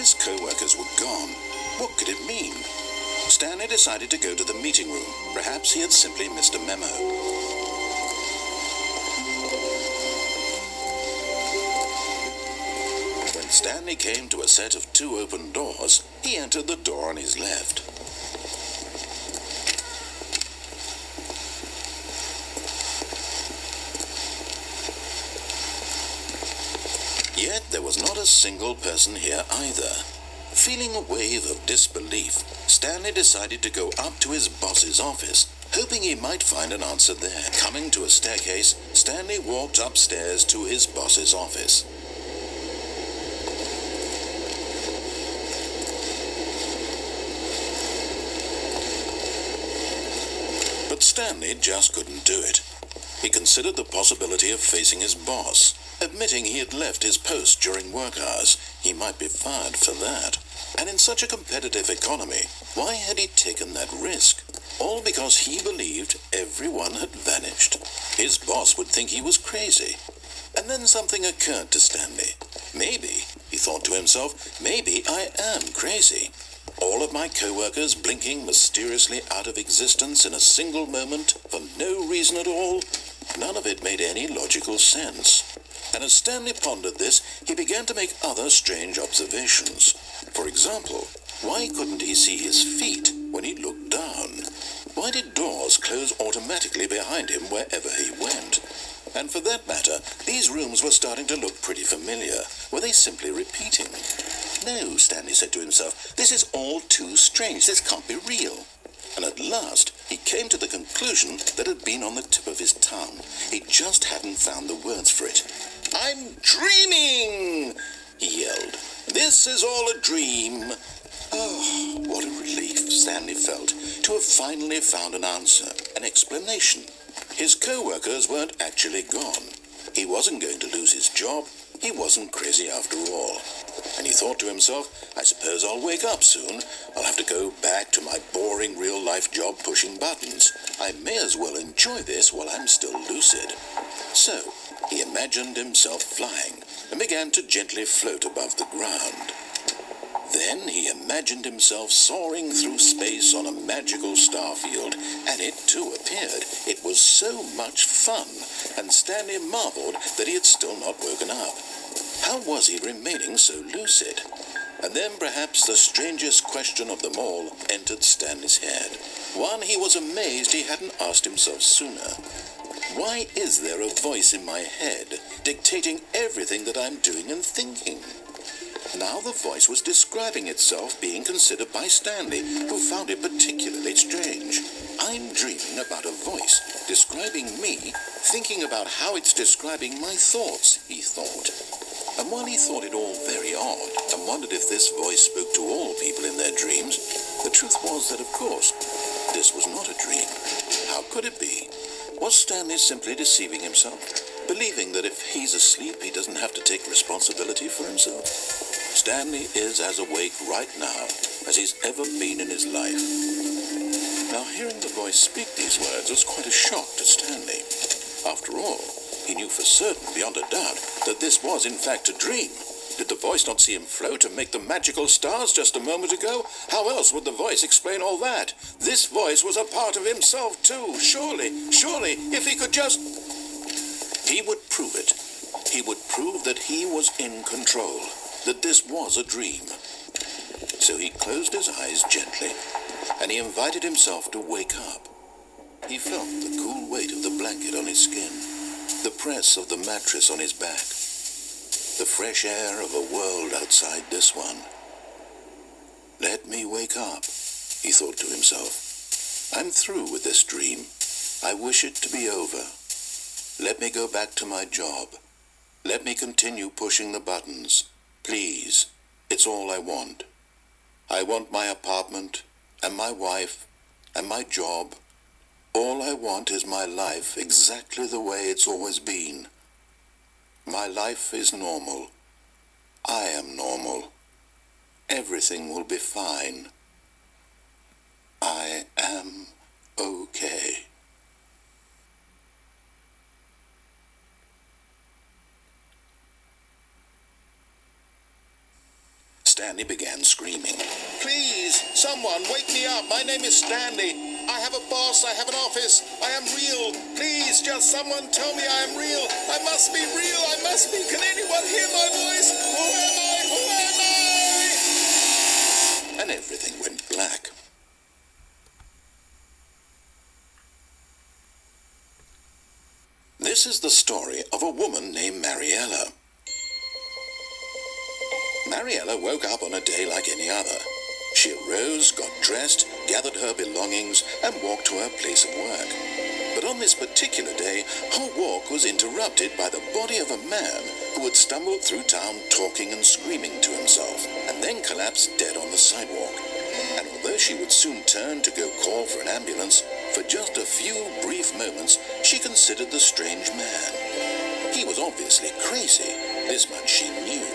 his co-workers were gone. What could it mean? Stanley decided to go to the meeting room. Perhaps he had simply missed a memo. When Stanley came to a set of 2 open doors, he entered the door on his left. Yet there was not a single person here either. Feeling a wave of disbelief, Stanley decided to go up to his boss's office, hoping he might find an answer there. Coming to a staircase, Stanley walked upstairs to his boss's office. But Stanley just couldn't do it. He considered the possibility of facing his boss. Admitting he had left his post during work hours, he might be fired for that. And in such a competitive economy, why had he taken that risk? All because he believed everyone had vanished. His boss would think he was crazy. And then something occurred to Stanley. Maybe, he thought to himself, maybe I am crazy. All of my co-workers blinking mysteriously out of existence in a single moment for no reason at all. None of it made any logical sense. And as Stanley pondered this, he began to make other strange observations. For example, why couldn't he see his feet when he looked down? Why did doors close automatically behind him wherever he went? And for that matter, these rooms were starting to look pretty familiar. Were they simply repeating? No, Stanley said to himself, this is all too strange. This can't be real. And at last, he came to the conclusion that had been on the tip of his tongue. He just hadn't found the words for it. "I'm dreaming!" he yelled. "This is all a dream." Oh, what a relief Stanley felt to have finally found an answer, an explanation. His co-workers weren't actually gone. He wasn't going to lose his job. He wasn't crazy after all. And he thought to himself, I suppose I'll wake up soon. I'll have to go back to my boring real-life job pushing buttons. I may as well enjoy this while I'm still lucid. So, he imagined himself flying and began to gently float above the ground. Then he imagined himself soaring through space on a magical starfield, and it too appeared. It was so much fun, and Stanley marveled that he had still not woken up. How was he remaining so lucid? And then perhaps the strangest question of them all entered Stanley's head. One he was amazed he hadn't asked himself sooner. Why is there a voice in my head dictating everything that I'm doing and thinking? Now the voice was describing itself being considered by Stanley, who found it particularly strange. I'm dreaming about a voice describing me, thinking about how it's describing my thoughts, he thought. And while he thought it all very odd, and wondered if this voice spoke to all people in their dreams, the truth was that, of course, this was not a dream. How could it be? Was Stanley simply deceiving himself, believing that if he's asleep, he doesn't have to take responsibility for himself? Stanley is as awake right now as he's ever been in his life. Now, hearing the voice speak these words was quite a shock to Stanley. After all, he knew for certain, beyond a doubt, that this was in fact a dream. Did the voice not see him float and make the magical stars just a moment ago? How else would the voice explain all that? This voice was a part of himself too. Surely, if he could just... He would prove it. He would prove that he was in control, that this was a dream. So he closed his eyes gently, and he invited himself to wake up. He felt the cool weight of the blanket on his skin, the press of the mattress on his back, the fresh air of a world outside this one. Let me wake up, he thought to himself. I'm through with this dream. I wish it to be over. Let me go back to my job. Let me continue pushing the buttons. Please, it's all I want. I want my apartment, and my wife, and my job. All I want is my life exactly the way it's always been. My life is normal. I am normal. Everything will be fine. I am okay. Stanley began screaming. "Please, someone, wake me up. My name is Stanley. I have a boss. I have an office. I am real. Please, just someone tell me I am real. I must be real. I must be. Can anyone hear my voice? Who am I? Who am I?" And everything went black. This is the story of a woman named Mariella. Mariella woke up on a day like any other. She arose, got dressed, gathered her belongings, and walked to her place of work. But on this particular day, her walk was interrupted by the body of a man who had stumbled through town talking and screaming to himself, and then collapsed dead on the sidewalk. And although she would soon turn to go call for an ambulance, for just a few brief moments she considered the strange man. He was obviously crazy, this much she knew.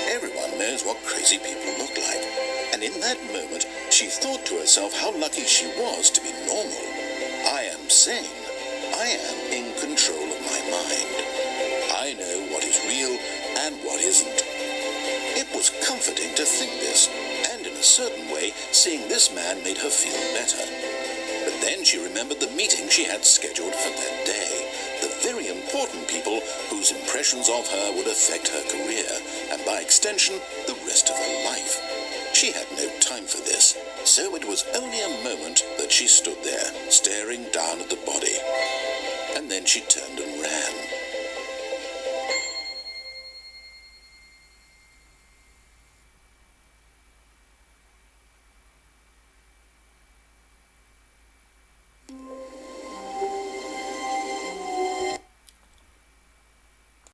Everyone knows what crazy people look like. And in that moment, she thought to herself how lucky she was to be normal. I am sane. I am in control of my mind. I know what is real and what isn't. It was comforting to think this, and in a certain way, seeing this man made her feel better. But then she remembered the meeting she had scheduled for that day. The very important people whose impressions of her would affect her career, and by extension, the rest of her life. She had no time for this, so it was only a moment that she stood there, staring down at the body. And then she turned